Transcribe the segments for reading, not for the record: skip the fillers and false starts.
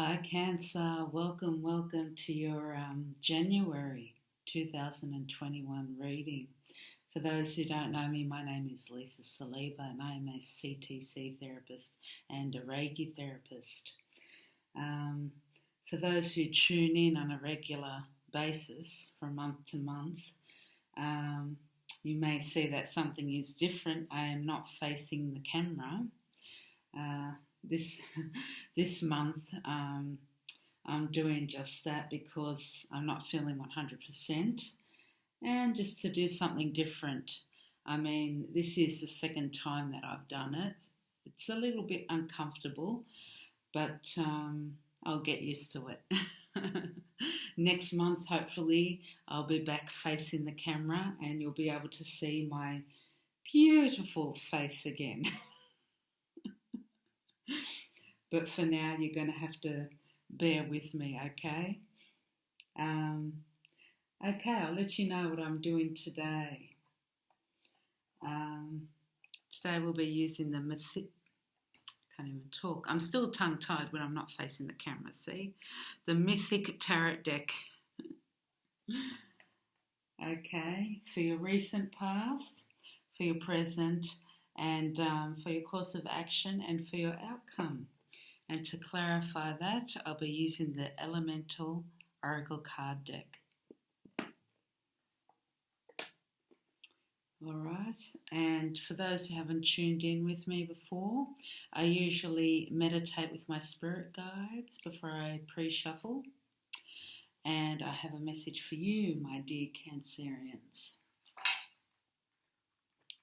Hi, Cancer. Welcome to your January 2021 reading. For those who don't know me, my name is Lisa Saliba and I am a CTC therapist and a Reiki therapist. For those who tune in on a regular basis from month to month, you may see that something is different. I am not facing the camera. This this month I'm doing just that because I'm not feeling 100% and just to do something different. I mean, this is the second time that I've done it. It's a little bit uncomfortable, but I'll get used to it. Next month, hopefully, I'll be back facing the camera and you'll be able to see my beautiful face again. But for now, you're going to have to bear with me, okay? Okay, I'll let you know what I'm doing today. Today we'll be using the can't even talk. I'm still tongue-tied when I'm not facing the camera, see? The Mythic Tarot deck. Okay, for your recent past, for your present, and for your course of action and for your outcome. And to clarify that, I'll be using the Elemental Oracle card deck. All right, and for those who haven't tuned in with me before, I usually meditate with my spirit guides before I pre-shuffle. And I have a message for you, my dear Cancerians.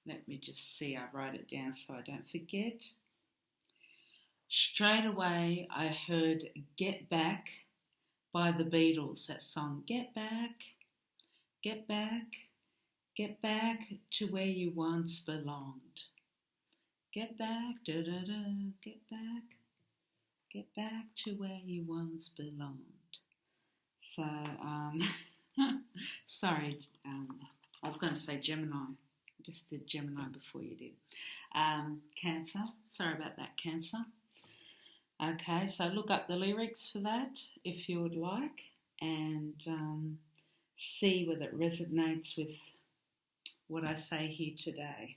Let me just see, I write it down so I don't forget. Straight away, I heard Get Back by the Beatles, that song, Get Back, Get Back, Get Back to where you once belonged. Get back, da-da-da, get back to where you once belonged. So, sorry, I was going to say Gemini. I just did Gemini before you did. Cancer, sorry about that, Cancer. Okay, so look up the lyrics for that if you would like and see whether it resonates with what I say here today.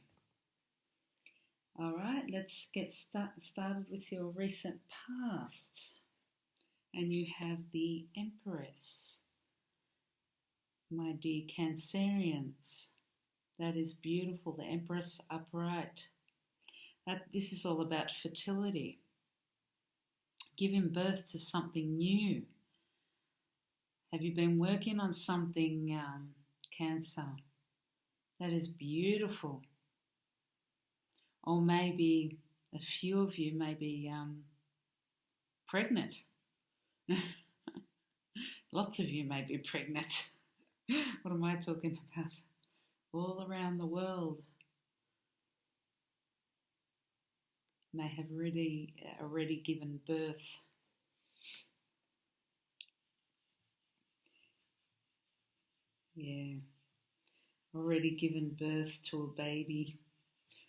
All right, let's get started with your recent past. And you have the Empress. My dear Cancerians, that is beautiful, the Empress upright. This is all about fertility. Giving birth to something new. Have you been working on something, Cancer? That is beautiful. Or maybe a few of you may be pregnant. Lots of you may be pregnant. What am I talking about? All around the world may have already given birth. Yeah, already given birth to a baby,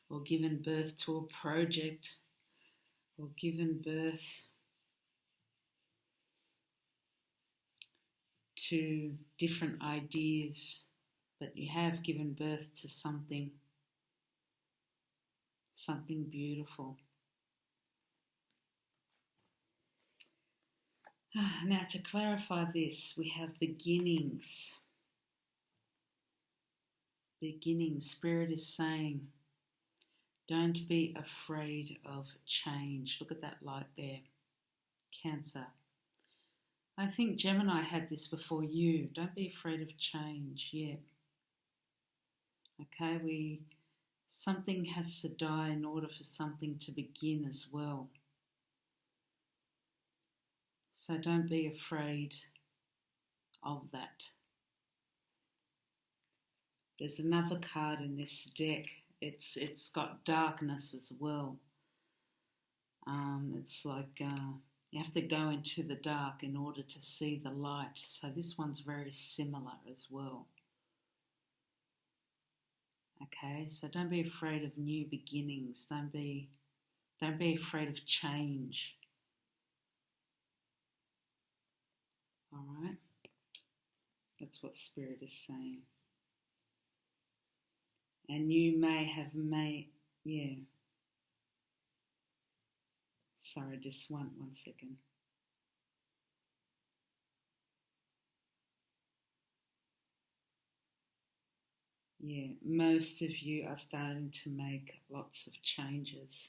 or given birth to a project, or given birth to different ideas, but you have given birth to something beautiful. Now, to clarify this, we have beginnings. Beginnings. Spirit is saying, don't be afraid of change. Look at that light there. Cancer. I think Gemini had this before you. Don't be afraid of change. Yeah. Okay, something has to die in order for something to begin as well. So don't be afraid of that. There's another card in this deck. It's got darkness as well. It's like you have to go into the dark in order to see the light. So this one's very similar as well. Okay, so don't be afraid of new beginnings. Don't be afraid of change. That's what Spirit is saying. And you may have sorry, just one second. Yeah, most of you are starting to make lots of changes.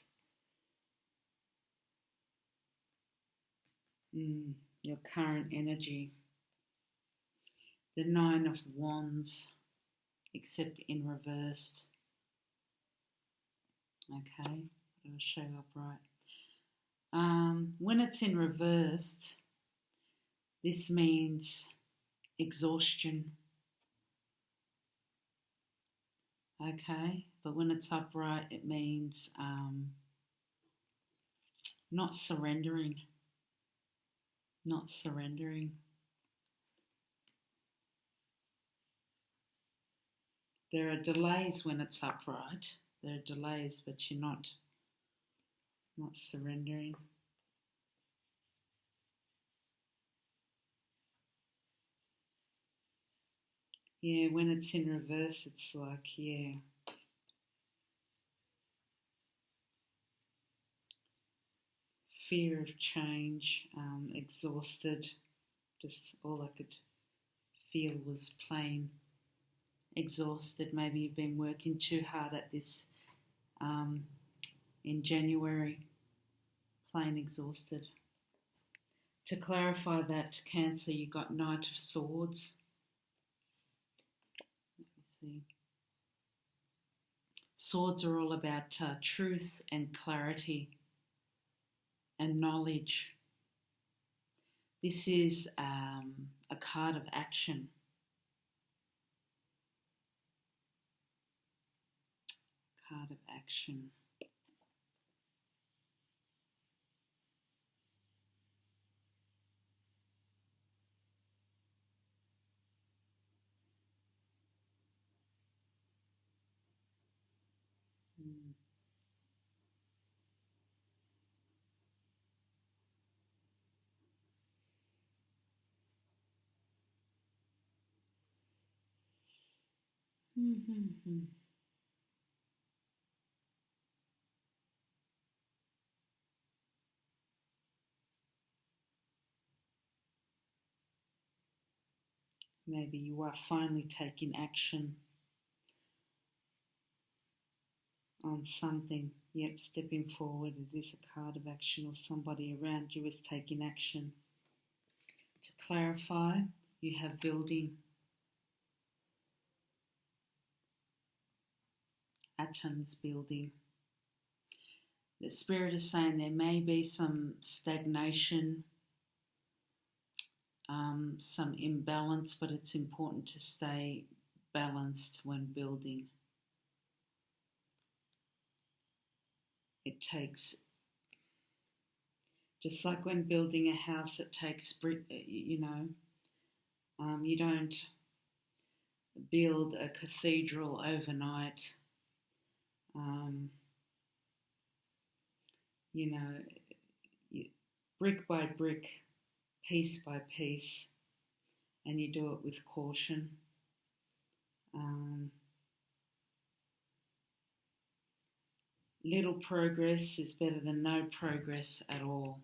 Your current energy. The 9 of Wands, except in reversed. Okay, it'll show up right. When it's in reversed, this means exhaustion. Okay, but when it's upright, it means not surrendering. Not surrendering. There are delays when it's upright. There are delays, but you're not surrendering. Yeah, when it's in reverse, it's like, fear of change, exhausted. Just all I could feel was plain exhausted. Maybe you've been working too hard at this in January. Plain exhausted. To clarify that, Cancer, you got Knight of Swords. Let me see. Swords are all about truth and clarity and knowledge. This is a card of action. Card of action. Maybe you are finally taking action on something. Yep, stepping forward. It is a card of action, or somebody around you is taking action. To clarify, you have building. Atoms building. The Spirit is saying there may be some stagnation, some imbalance, but it's important to stay balanced when building. It takes, just like when building a house, it takes brick, you don't build a cathedral overnight. Brick by brick, piece by piece, and you do it with caution. Little progress is better than no progress at all.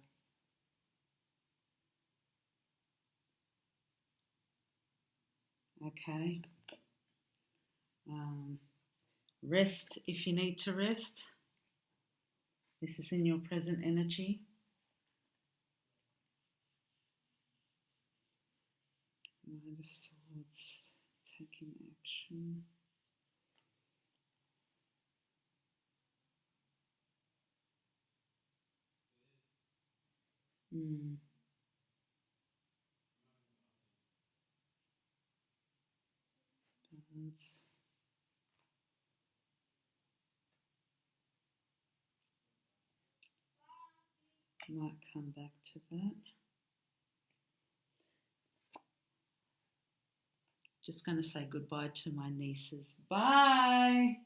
Okay. Rest if you need to rest. This is in your present energy. Knight of Swords, taking action. Balance. Might come back to that. Just going to say goodbye to my nieces. Bye.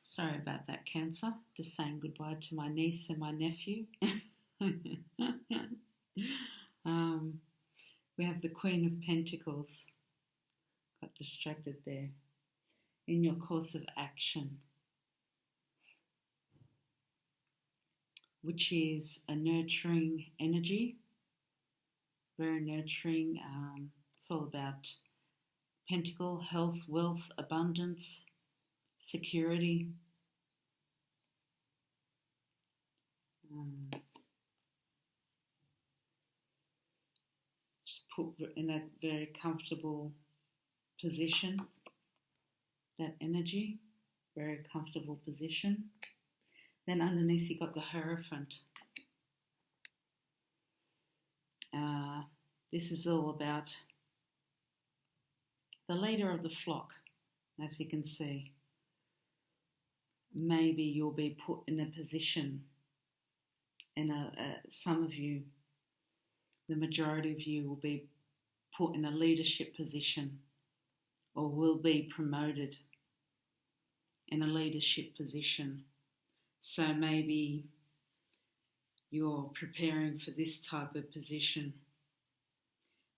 Sorry about that, Cancer. Just saying goodbye to my niece and my nephew. um, we have the Queen of Pentacles. Got distracted there. In your course of action, which is a nurturing energy, very nurturing. It's all about pentacle, health, wealth, abundance, security. Just put in a very comfortable position, that energy, very comfortable position. Then underneath you got the Hierophant. This is all about the leader of the flock, as you can see. Maybe you'll be put in a position, and some of you, the majority of you, will be put in a leadership position or will be promoted in a leadership position. So maybe you're preparing for this type of position,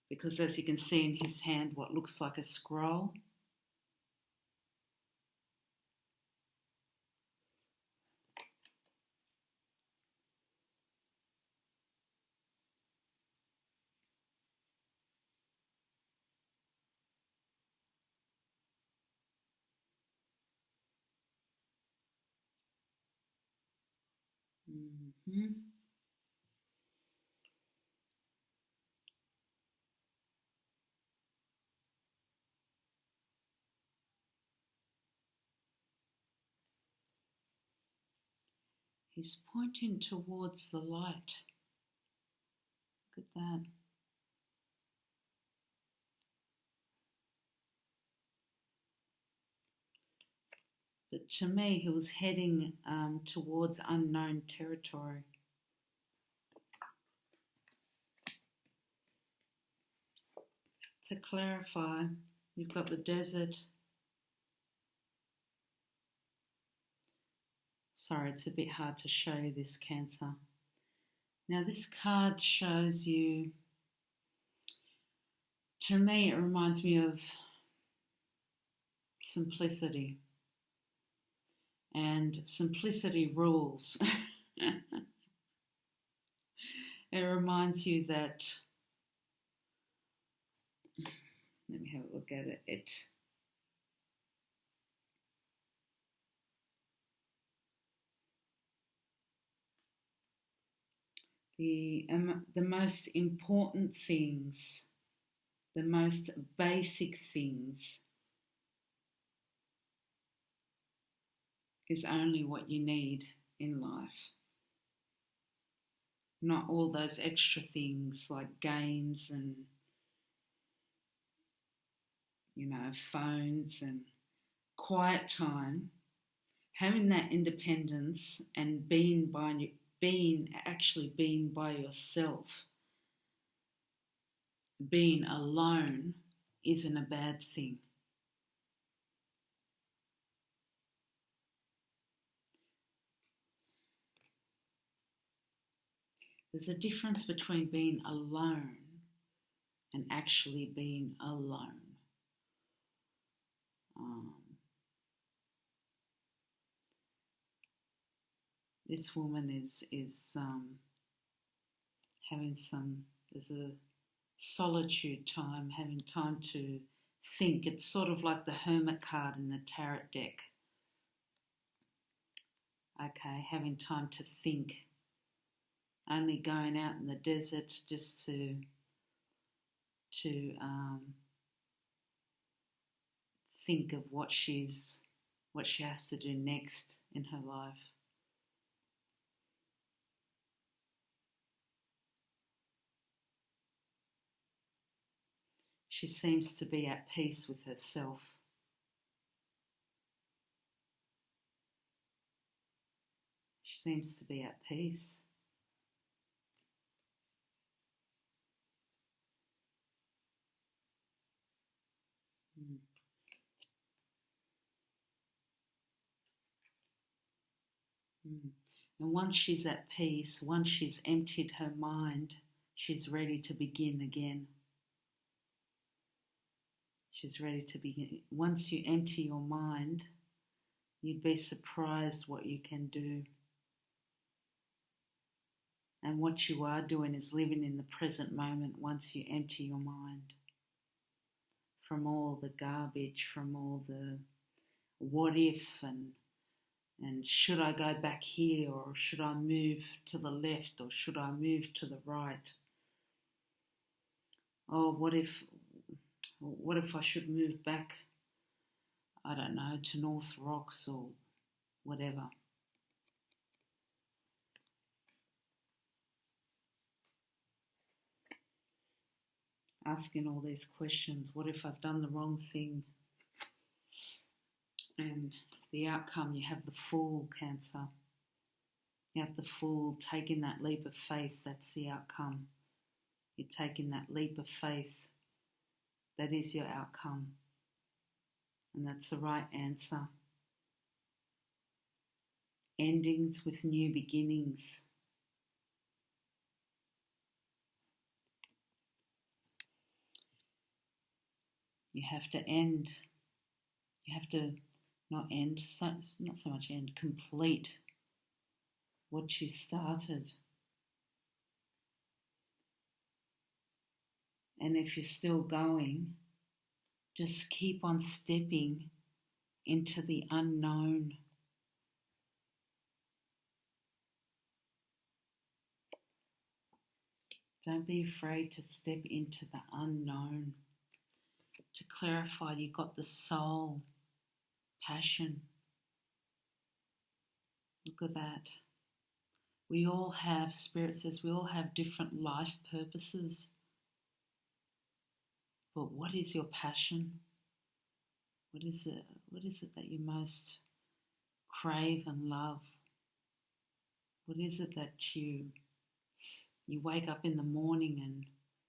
because as you can see in his hand, what looks like a scroll. Mm-hmm. He's pointing towards the light. Look at that. But to me, he was heading towards unknown territory. To clarify, you've got the desert. Sorry, it's a bit hard to show you this, Cancer. Now, this card shows you, to me, it reminds me of simplicity. And simplicity rules. It reminds you that, let me have a look at it. The most important things, the most basic things, is only what you need in life. Not all those extra things like games and, phones and quiet time. Having that independence and being by yourself, being alone, isn't a bad thing. There's a difference between being alone and actually being alone. This woman is having there's a solitude time, having time to think. It's sort of like the Hermit card in the tarot deck. Okay, having time to think. Only going out in the desert just to think of what she has to do next in her life. She seems to be at peace with herself. She seems to be at peace. Mm. And once she's at peace, once she's emptied her mind, she's ready to begin again. She's ready to begin. Once you empty your mind, you'd be surprised what you can do. And what you are doing is living in the present moment once you empty your mind from all the garbage, from all the what if and should I go back here, or should I move to the left, or should I move to the right? Oh, what if I should move back, I don't know, to North Rocks or whatever. Asking all these questions. What if I've done the wrong thing? And the outcome, you have the Fool, Cancer. You have the Fool taking that leap of faith. That's the outcome. You're taking that leap of faith. That is your outcome. And that's the right answer. Endings with new beginnings. You have to end. You have to not so much end, complete what you started. And if you're still going, just keep on stepping into the unknown. Don't be afraid to step into the unknown. To clarify, you've got the soul, passion. Look at that. We all have, Spirit says, we all have different life purposes. But what is your passion? What is it that you most crave and love? What is it that you wake up in the morning and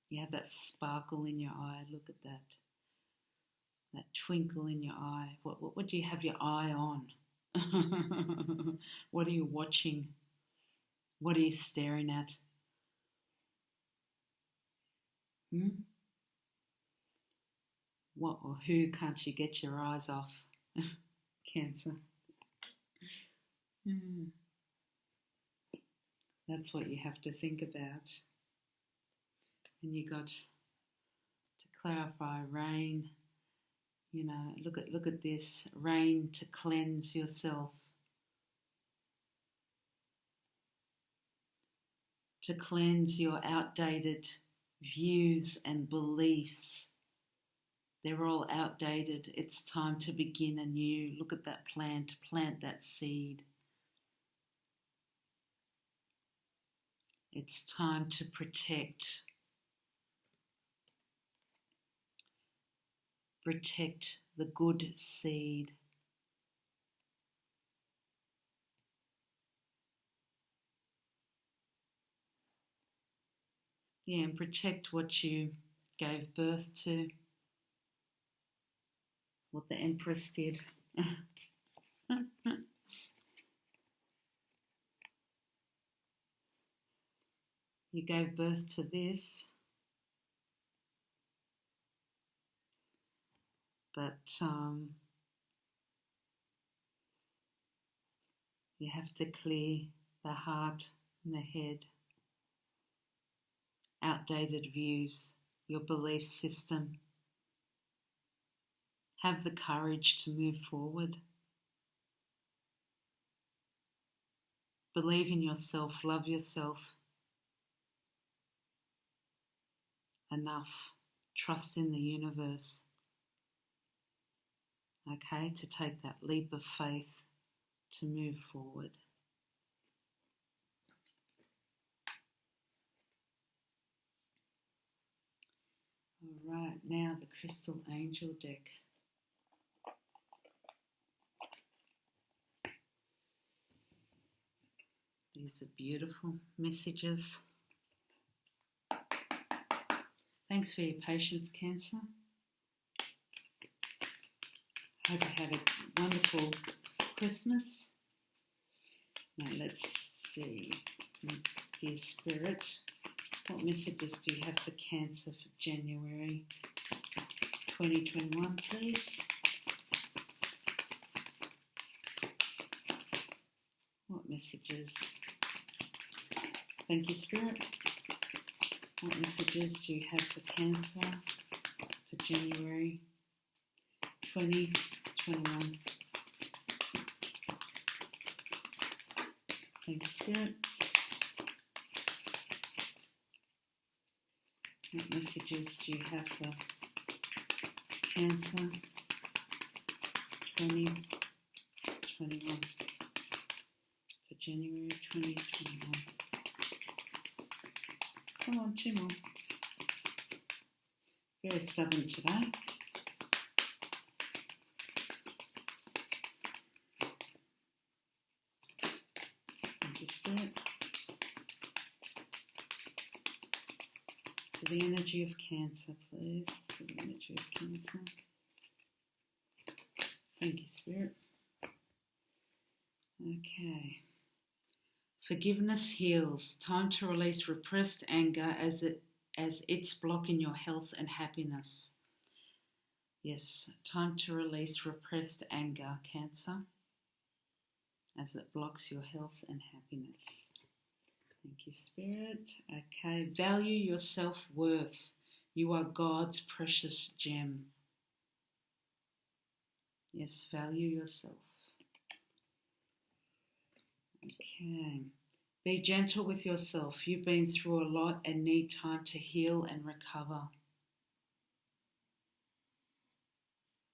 you have that sparkle in your eye? Look at that twinkle in your eye. What do you have your eye on? What are you watching? What are you staring at? What or who can't you get your eyes off? Cancer. That's what you have to think about. And you got to clarify rain. You know, look at this. Rain to cleanse yourself. To cleanse your outdated views and beliefs. They're all outdated. It's time to begin anew. Look at that plant that seed. It's time to protect the good seed. Yeah, and protect what you gave birth to, what the Empress did. You gave birth to this, but you have to clear the heart and the head. Outdated views, your belief system. Have the courage to move forward. Believe in yourself, love yourself enough. Trust in the universe. Okay, to take that leap of faith to move forward. All right, now the Crystal Angel deck. These are beautiful messages. Thanks for your patience, Cancer. Hope you had a wonderful Christmas. Now let's see. Dear Spirit, what messages do you have for Cancer for January 2021, please? What messages? Thank you, Spirit. What messages do you have for Cancer for January 2021? Thank you, Spirit. What messages do you have for Cancer 2021? For January 2021. Come on, 2 more. Very stubborn today. Thank you, Spirit. To the energy of Cancer, please. To the energy of Cancer. Thank you, Spirit. Okay. Forgiveness heals. Time to release repressed anger as it's blocking your health and happiness. Yes, time to release repressed anger, Cancer, as it blocks your health and happiness. Thank you, Spirit. Okay, value your self-worth. You are God's precious gem. Yes, value yourself. Okay. Be gentle with yourself. You've been through a lot and need time to heal and recover.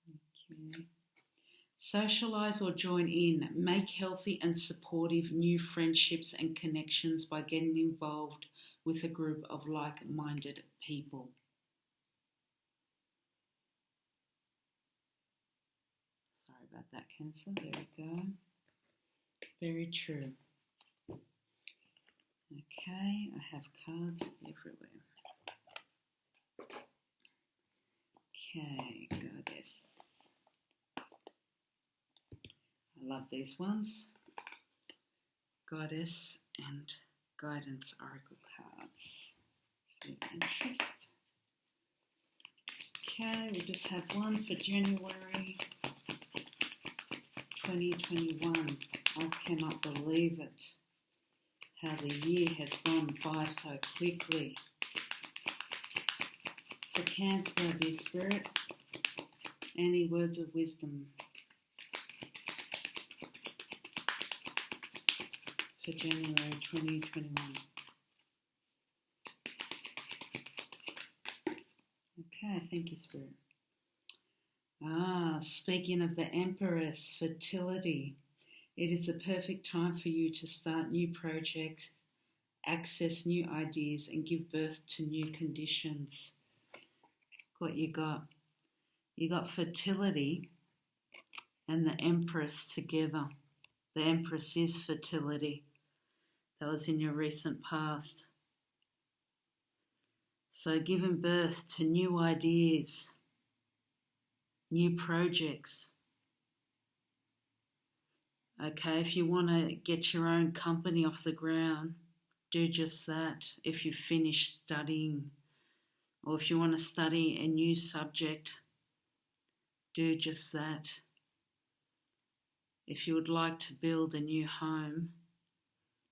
Okay. Socialize or join in. Make healthy and supportive new friendships and connections by getting involved with a group of like-minded people. Sorry about that, Cancer. There we go. Very true. Okay, I have cards everywhere. Okay, Goddess. I love these ones. Goddess and Guidance Oracle cards. For your interest. Okay, we just have one for January 2021. I cannot believe it. How the year has gone by so quickly. For Cancer, dear Spirit, any words of wisdom for January 2021? Okay, thank you, Spirit. Speaking of the Empress, fertility. It is the perfect time for you to start new projects, access new ideas, and give birth to new conditions. What you got? You got fertility and the Empress together. The Empress is fertility. That was in your recent past. So giving birth to new ideas, new projects. Okay, if you want to get your own company off the ground, do just that. If you finish studying, or if you want to study a new subject, do just that. If you would like to build a new home,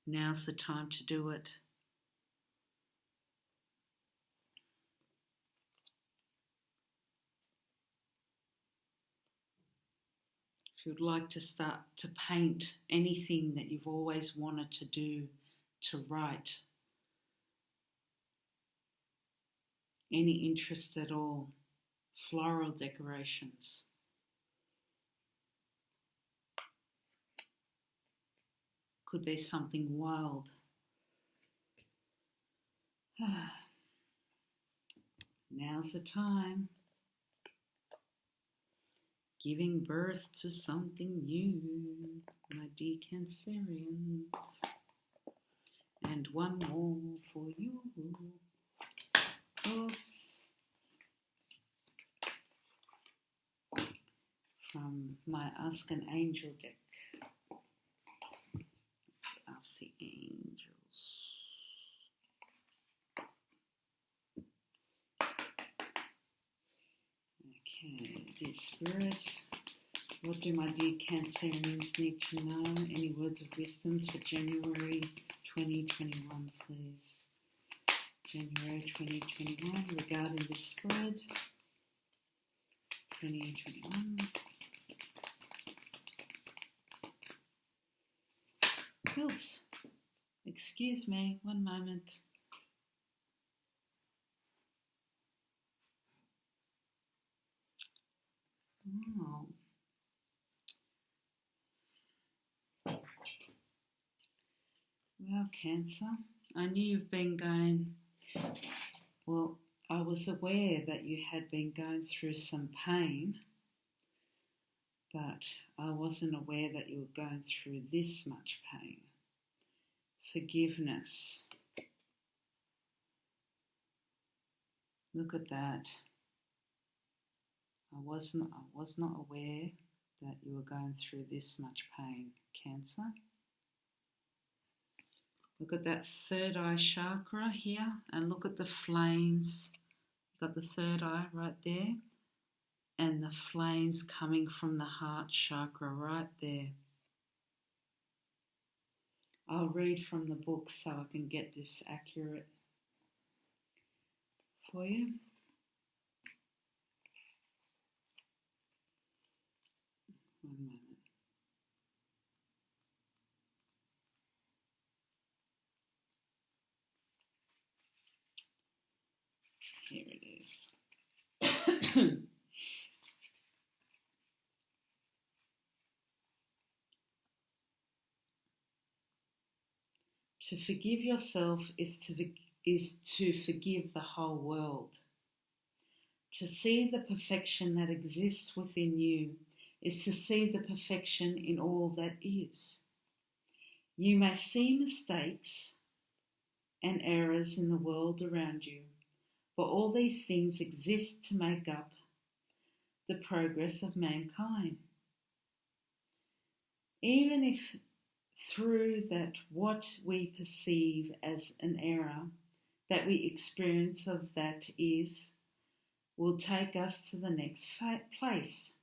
now's the time to do it. If you'd like to start to paint anything that you've always wanted to do, to write, any interest at all, floral decorations. Could be something wild. Now's the time. Giving birth to something new, my dear Cancerians. And one more for you. Oops. From my Ask an Angel deck. ask the angels. Okay, dear Spirit, what do my dear Cancerians need to know? Any words of wisdoms for January 2021, please? January 2021 regarding the spread. 2021. Oops. Excuse me, one moment. Oh. Well, Cancer, I knew you've been going, well, I was aware that you had been going through some pain, but I wasn't aware that you were going through this much pain. Forgiveness. Look at that. I was not aware that you were going through this much pain, Cancer. Look at that third eye chakra here, and look at the flames. You've got the third eye right there, and the flames coming from the heart chakra right there. I'll read from the book so I can get this accurate for you. One moment. Here it is. To forgive yourself is to forgive the whole world. To see the perfection that exists within you is to see the perfection in all that is. You may see mistakes and errors in the world around you, but all these things exist to make up the progress of mankind. Even if through that what we perceive as an error that we experience of that is will take us to the next place.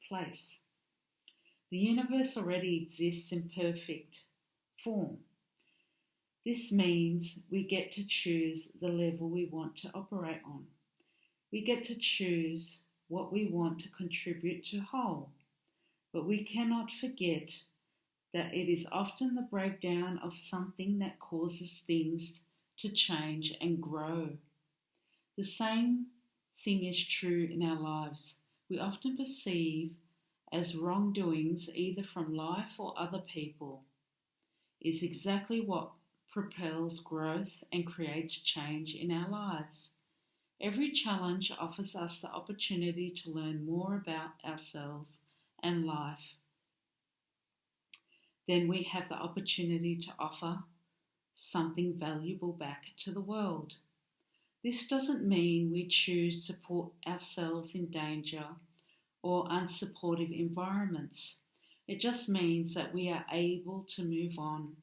Place. The universe already exists in perfect form. This means we get to choose the level we want to operate on. We get to choose what we want to contribute to whole. But we cannot forget that it is often the breakdown of something that causes things to change and grow. The same thing is true in our lives. We often perceive as wrongdoings, either from life or other people, is exactly what propels growth and creates change in our lives. Every challenge offers us the opportunity to learn more about ourselves and life. Then we have the opportunity to offer something valuable back to the world. This doesn't mean we choose to put ourselves in danger or unsupportive environments. It just means that we are able to move on,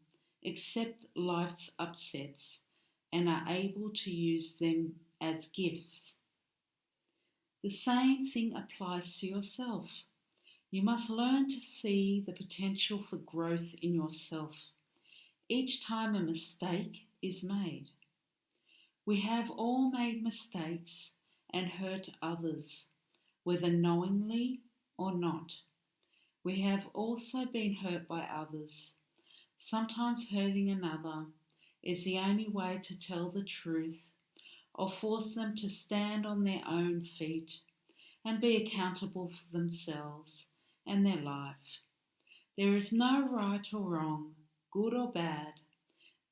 accept life's upsets, and are able to use them as gifts. The same thing applies to yourself. You must learn to see the potential for growth in yourself each time a mistake is made. We have all made mistakes and hurt others, whether knowingly or not. We have also been hurt by others. Sometimes hurting another is the only way to tell the truth or force them to stand on their own feet and be accountable for themselves and their life. There is no right or wrong, good or bad.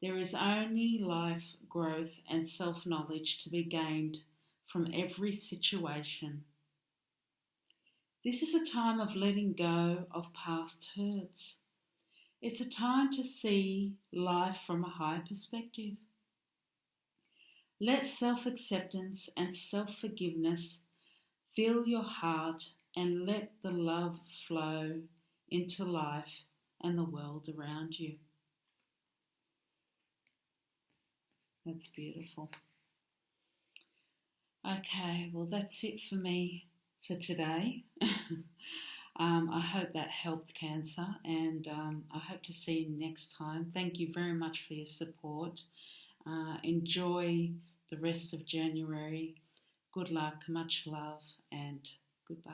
There is only life, growth and self-knowledge to be gained from every situation. This is a time of letting go of past hurts. It's a time to see life from a higher perspective. Let self-acceptance and self-forgiveness fill your heart and let the love flow into life and the world around you. That's beautiful. Okay, well, that's it for me for today. I hope that helped, Cancer, and I hope to see you next time. Thank you very much for your support. Enjoy the rest of January. Good luck, much love, and goodbye.